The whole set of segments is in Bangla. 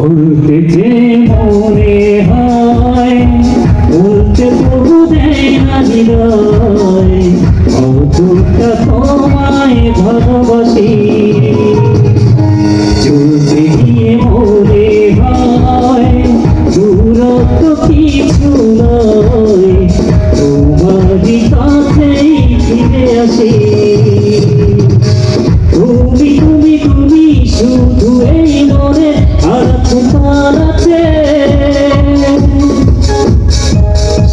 বলতে যে মনে হয় বলতে তবু দেয় না হৃদয়, কতটা তোমায় ভালোবাসি। চলতে গিয়ে মনে হয় দূরত্ব কিছু নয়, তোমারই কাছেই ফিরে আসি। তুমি তুমি তুমি শুধু এই মনে আর তোমার আছে।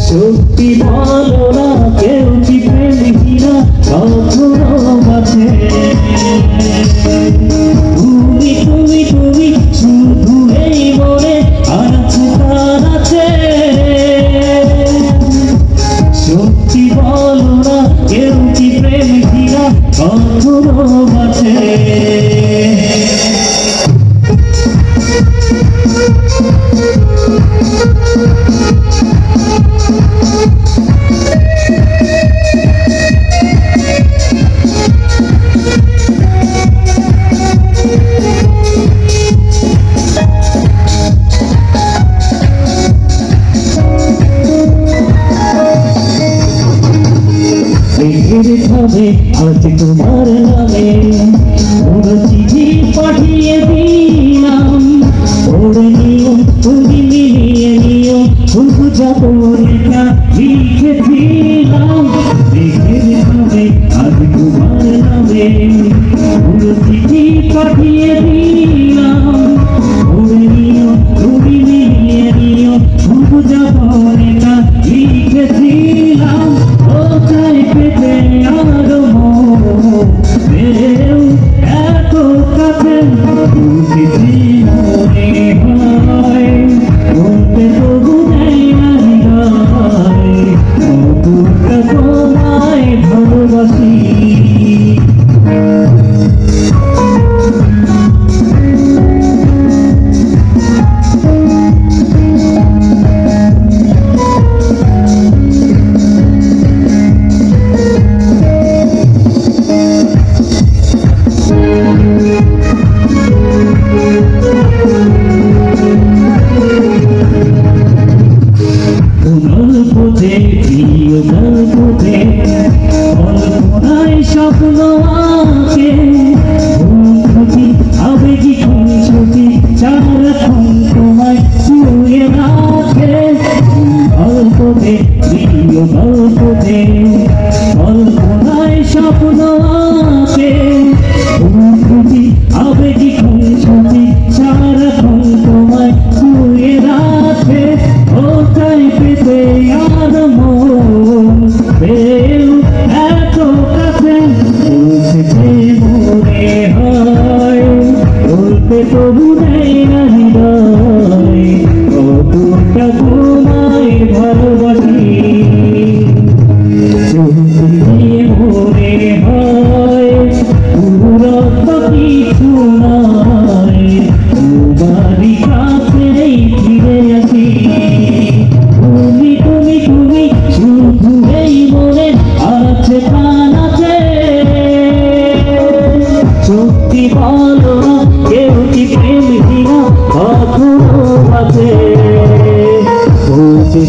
সত্যি বলো না কেউ কি প্রেমিকা কখনো আছে? তুমি তুমি তুমি শুধু এই মনে আর তোমার আছে। সত্যি বলো না কেউ কি প্রেমিকা কখনো আছে? আজ তোমার নামে চিঠি পাঠিয়ে দিলাম, ওরে নিও তুমি মিলিয়ে নিও, শুধু যত লেখা লিখেছিলাম। আজ তোমার নামে চিঠি পাঠিয়ে দিলাম, ওরে নিও তুমি মিলিয়ে নিও, শুধু যত লেখা লিখেছিলাম। ও চাই পেতে আরো এত কাছে বলতে মনে হয় বলতে তবু দেয় না হৃদয়, কতটা তোমায় ভালোবাসি। কল্পনায় স্বপ্ন আঁকে আবেগী খুঁজছি সারাক্ষণ তোমায় শুয়ে রাখে। গল্পতে প্রিয় গল্পতে কল্পনায় স্বপ্ন আঁকে আবেগী খুঁজছি সারাক্ষণ তোমায় শুয়ে রাখে। ও চাই পেতে আর মন এত কাছে বলতে মনে হয় বলতে তবু নেই না হৃদয়, কতটা তোমায় ভালোবাসি। মনে হয় দূরত্ব কিছু নয়, তোমারই কাছেই ফিরে আসি। তুমি তুমি তুমি শুধু এই মনে আছে প্রাণ আছে। সত্যি বলো না কেউ কি প্রেমিকা কখনো আছে? বলতে